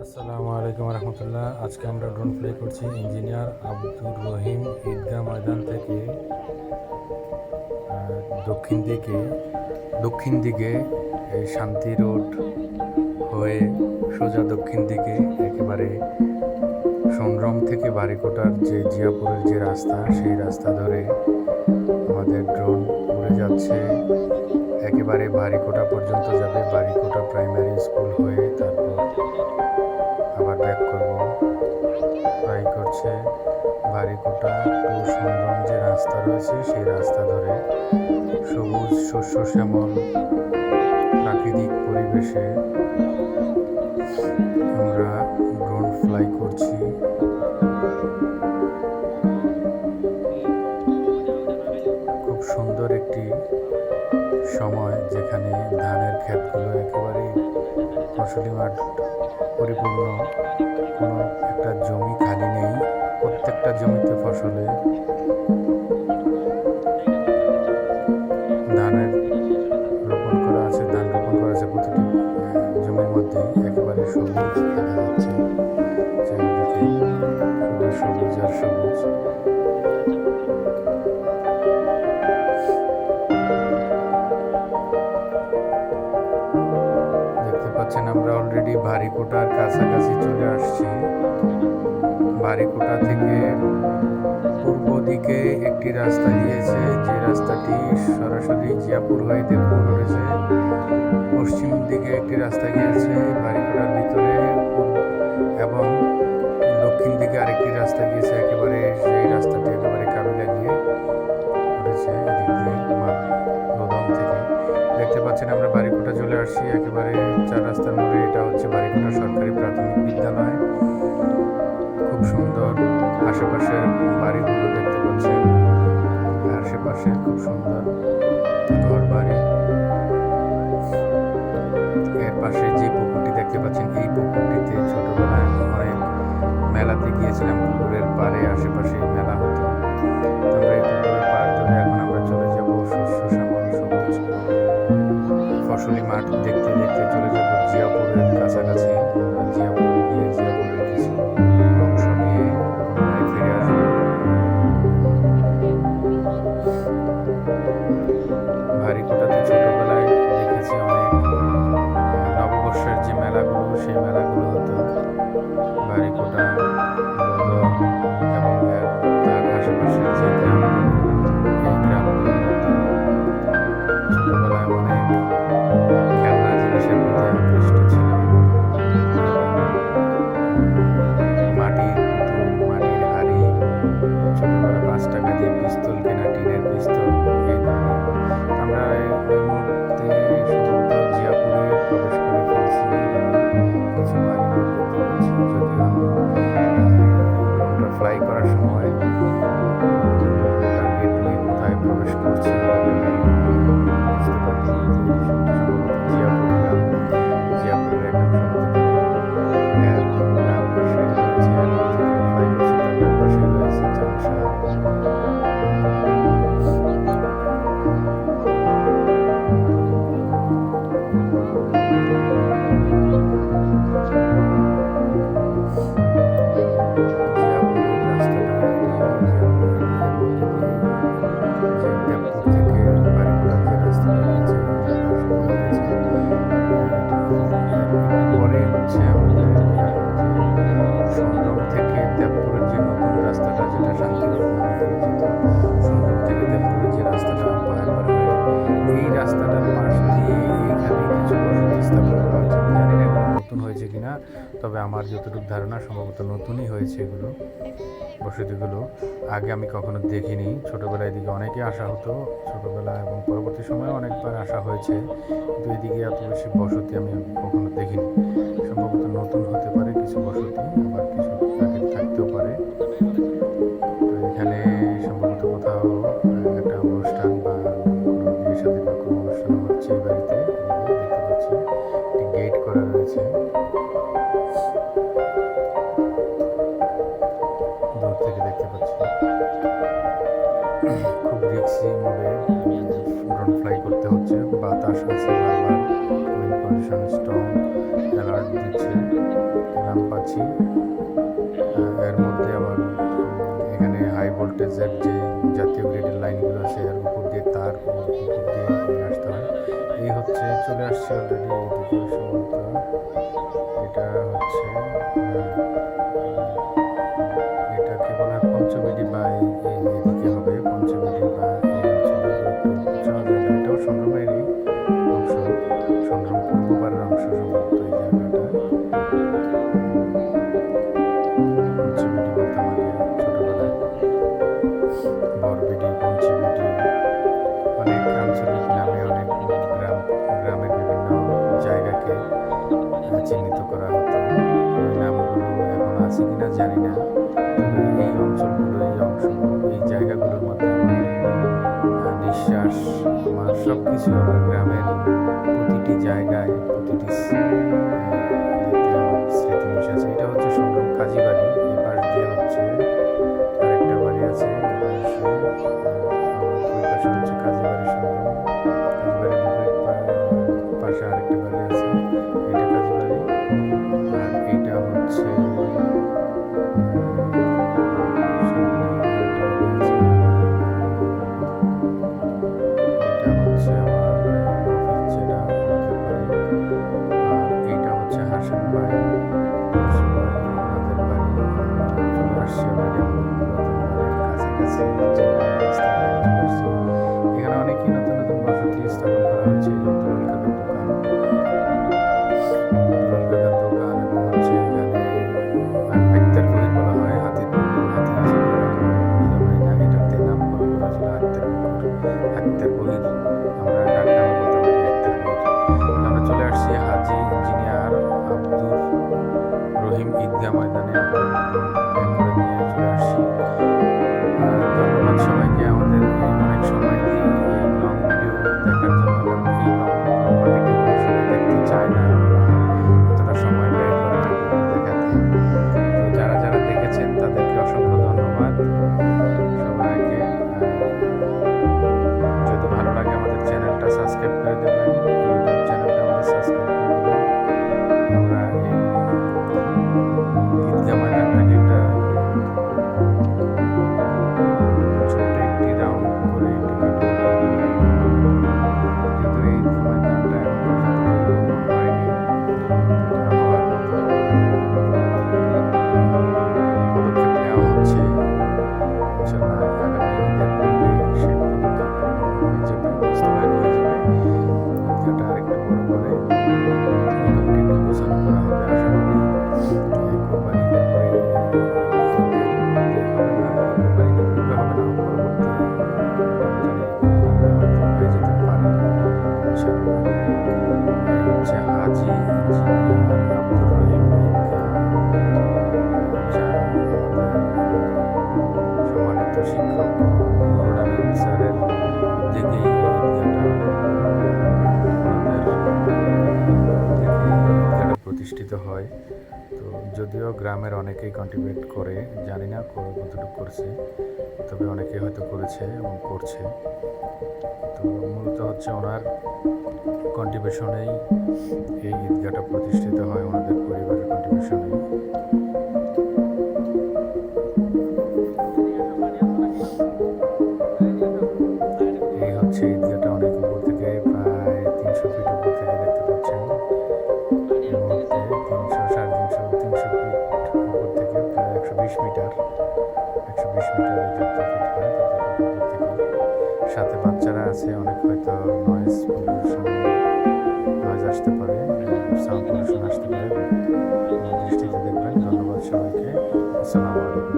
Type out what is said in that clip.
আসসালামু আলাইকুম রহমতুল্লাহ। আজকে আমরা ড্রোন ফ্লাই করছি ইঞ্জিনিয়ার আব্দুর রহিম ঈদগাহ ময়দান থেকে দক্ষিণ দিকে দক্ষিণ দিকে এই শান্তি রোড হয়ে সোজা দক্ষিণ দিকে একেবারে সংগ্রাম থেকে বারিকোটার যে জিয়াপুরের যে রাস্তা, সেই রাস্তা ধরে আমাদের ড্রোন উড়ে যাচ্ছে। একেবারে বারিকোটা পর্যন্ত যাবে, বারিকোটা প্রাইমারি স্কুল হয়ে তারপর আবার ব্যাক করব। ট্রাই করছে বারিকোটা টু সংগ্রাম যে রাস্তা রয়েছে সেই রাস্তা ধরে সবুজ শস্য শ্যামল প্রাকৃতিক পরিবেশে আমরা ড্রোন ফ্লাই করছি। খুব সুন্দর একটি সময়, যেখানে ধানের ক্ষেতগুলো একেবারে ফসলি মাঠ পরিপূর্ণ, কোনো একটা জমি খালি নেই, প্রত্যেকটা জমিতে ফসলে ধানের রোপণ করা আছে, ধান রোপণ করা আছে। প্রতিটি জমির মধ্যে একেবারে সবুজ দেখা যাচ্ছে, চারিদিকে শুধু সবুজ আর সবুজ। দেখতে পাচ্ছেন আমরা অলরেডি বারিকোটার কাছাকাছি চলে আসছি। বারিকোটা থেকে পূর্ব দিকে একটি রাস্তা গিয়েছে, যে রাস্তাটি সরাসরি জিয়াপুর হয়ে দেবপুর উঠেছে। পশ্চিম দিকে একটি রাস্তা গিয়েছে বারিকোটার ভিতরে, এবং দক্ষিণ দিকে আরেকটি রাস্তা গিয়েছে, একেবারে সেই রাস্তাটি একেবারে কাবিলা গিয়ে উঠেছে এদিক দিয়ে লোদন থেকে। দেখতে পাচ্ছেন আমরা বারিকোটা চলে আসছি, একেবারে চার রাস্তার মোড়ে। এটা হচ্ছে বারিকোটা সরকারি প্রাথমিক বিদ্যালয়। খুব সুন্দর আশেপাশের বাড়িগুলো দেখতে পাচ্ছেন, আশেপাশে খুব সুন্দর ঘর বাড়ি। এর পাশে যে পুকুরটি দেখতে পাচ্ছেন, এই পুকুরটিতে ছোটবেলায় অনেক মেলাতে গিয়েছিলাম। পুকুরের পাড়ে আশেপাশে মেলা হতো। আমরা এই পুকুরের পাড় ধরে এখন আমরা চলে যাব শস্য শ্যামল সবুজ ফসলি মাঠ দেখতে দেখতে চলে যাব জিয়াপুরের কাছাকাছি। জিয়াপুর গিয়ে জিয়াপুরের কিছু অংশ নিয়ে ফিরে আসবো। বারিকোটাতে ছোটবেলায় দেখেছি অনেক নববর্ষের যে মেলাগুলো, সেই মেলাগুলো হতো বারিকোটা, লোদন এবং তার আশেপাশের যে গ্রামগুলো, এই গ্রামগুলোর মধ্যে ছোটবেলায় অনেক খেলনা জিনিসের প্রতি আকৃষ্ট ছিলাম, এবং মাটির পুতুল, মাটির হাড়ি, ছোটবেলা 5 টাকা দিয়ে পিস্তল কেনা, টিনের পিস্তল, এই ধরনের। আমরা ওই মুহূর্তে সম্ভবত জিয়াপুরে প্রবেশ করে ফেলছি। কিছু বাড়িঘর দেখতে পাচ্ছি, যদিও আমি ড্রোনটা ফ্লাই করার সময় টার্গেট নিয়ে কোথায় প্রবেশ করছি বুঝতে পারছি। সেটা সম্ভবত জিয়াপুর গ্রাম, জিয়াপুরের একটা অংশ হতে পারে। এর ডান পাশে রয়েছে, এখন যেখানে ফ্লাই করছি তার ডান পাশে রয়েছে জামশাদ। জিয়াপুরের রাস্তাটা, জিয়াপুরের এর মধ্যে দিয়ে যে দেবপুর থেকে বারিকোটার যে রাস্তাটা গেছে, এর পাশ দিয়ে গেছে। এর একটু পরে হচ্ছে আমাদের যে সংগ্রাম থেকে দেবপুরের যে নতুন রাস্তাটা, যেটা শান্তি রোড নামে পরিচিত, সংগ্রাম থেকে দেবপুরের যে রাস্তাটা পার হয়ে এই রাস্তাটার পাশ দিয়ে এইখানে কিছু বসতি স্থাপন করা হয়েছে। আমি জানি না এগুলো নতুন হয়েছে কিনা, তবে আমার যতটুকু ধারণা সম্ভবত নতুনই হয়েছে এগুলো বসতিগুলো। আগে আমি কখনো দেখিনি। ছোটোবেলায় এদিকে অনেকে আসা হতো, ছোটোবেলা এবং পরবর্তী সময়ে অনেকবার আসা হয়েছে, কিন্তু এদিকে এত বেশি বসতি আমি কখনো দেখিনি। সম্ভবত নতুন হতে পারে কিছু বসতি, আবার কিছু আগের থাকতেও পারে। তো এখানে সম্ভবত কোথাও একটা অনুষ্ঠান বা কোনো বিয়ে শাদী বা কোনো অনুষ্ঠান হচ্ছে এই বাড়িতে। এদিকে দেখতে পাচ্ছি একটি গেট করা রয়েছে, দূর থেকে দেখতে পাচ্ছি। খুব রিক্সি মোডে ড্রোন ফ্লাই করতে হচ্ছে, বাতাস আছে বারবার, উইন্ড কন্ডিশন স্ট্রং, অ্যালার্ট দিচ্ছে। দেখিয়েছি। এর মধ্যে আবার এখানে হাই ভোল্টেজের যে জাতীয় গ্রিডের লাইনগুলো আছে এর উপর দিয়ে তার উপর দিয়ে নিয়ে আসতে হয়। এই হচ্ছে চলে আসছে অলরেডি এদিকে সম্ভবত এটা হচ্ছে এটাকে বলা হয় পঞ্চবেদী বা এদিকে হবে পঞ্চবেদী বা এই অঞ্চলে একটু উঁচা জায়গা। এটাও সংগ্রামেরই অংশ, সংগ্রাম পূর্বপাড়ের অংশ সম্ভবত এই জায়গাটা। পঞ্চবেদী বলতাম আগে ছোটবেলায়, বরবেদী, পঞ্চবেদী, অনেক আঞ্চলিক নামে অনেক গ্রামের বিভিন্ন জায়গাকে চিহ্নিত করা হতো। ওই নামগুলো এখন আছে কিনা জানি না, তবে এই অঞ্চলগুলো, এই অংশগুলো, এই জায়গাগুলোর মধ্যে আমার নিঃশ্বাস, আমার সব কিছু, আমার গ্রামের প্রতিটি জায়গায়, প্রতিটি আমার স্মৃতি মিশে আছে। এটা হচ্ছে সংগ্রাম কাজীবাড়ি। এই পাশ দিয়ে হচ্ছে আরেকটা বাড়ি আছে, এই পাশে ওই পাশে হচ্ছে কাজীবাড়ি সংগ্রাম। কাজীবাড়ির বিপরীত পাশে আরেকটা বাড়ি আছে, এটা কাজীবাড়ি। আর এইটা হচ্ছে এখানে অনেকই নতুন নতুন বসতি স্থাপন করা হচ্ছে। দুলাল কাকার দোকান এবং হচ্ছে এখানে আক্তার বহির বলা হয়, হাতির না এটাতে নাম করা ছিল আক্তার বহির, আমরা ডাকনামে বলতে পারি আক্তার বহির। আমরা চলে আসছি হাজি ইঞ্জিনিয়ার আব্দুর রহিম ঈদগাহ ময়দানে করে নিয়ে চলে আসছি। ধন্যবাদ সবাইকে আমাদের অনেক সময় দিয়ে এই লং ভিডিও দেখার জন্য, কারণ এই লম্বা ভিডিওগুলো সবাই দেখতে চায় না, এতটা সময় ব্যয় করে না দেখাতে। তো যারা যারা দেখেছেন তাদেরকে অসংখ্য ধন্যবাদ সবাইকে। যদি ভালো লাগে আমাদের চ্যানেলটা সাবস্ক্রাইব করে দেবেন, ইউটিউব চ্যানেলটা আমাদের সাবস্ক্রাইব করে দেবেন। আমরা এই ঈদগাহ ময়দানটাকে একটা ছোট্ট একটি রাউন্ড করে একটি ভিডিও করব, যেহেতু এই ঈদগাহ ময়দানটা এখন পর্যন্ত পরিপূর্ণ হয়নি। এটা হওয়ার মতো পদক্ষেপ নেওয়া হচ্ছে। ইনশাআল্লাহ আগামী ঈদের পূর্বে সেই পদক্ষেপ পরিপূর্ণ হয়ে যাবে, বাস্তবায়ন হয়ে যাবে। ঈদগাহটা আরেকটু বড় করে মোটামুটি একটু গোছানো করা হবে আশা করি। কোরবানি ঈদের পরে হচ্ছে হাজি ইঞ্জিনিয়ার আব্দুর রহিম ঈদগাহ, যা আমাদের সম্মানিত শিক্ষক নুরুল আমিন স্যারের উদ্যোগেই এই ঈদগাহটা প্রতিষ্ঠিত হয়। তো যদিও গ্রামের অনেকেই কন্ট্রিবিউট করে, জানি না কতটুকু করছে, তবে অনেকেই হয়তো করেছে এবং করছে। তো মূলত হচ্ছে ওনার কন্ট্রিবিউশনেই এই ঈদগাহটা প্রতিষ্ঠিত হয়, ওনাদের পরিবারের কন্ট্রিবিউশনেই। এই হচ্ছে ঈদগাহটা অনেক উপর থেকে, প্রায় 300 ফিট উপর থেকে দেখতে পাচ্ছেন। এই মুহূর্তে 300, 350, 300 ফিট উপর থেকে, প্রায় 120 মিটার, 120 মিটারে যত ফিট হয় ততটুকু উপর থেকে। সাথে বাচ্চারা আছে, অনেক হয়তো নয়েজ আসতে পারে, সাউন্ড পলিউশন আসতে পারে, দৃষ্টিতে দেখবেন। ধন্যবাদ সবাইকে। আসসালামু আলাইকুম।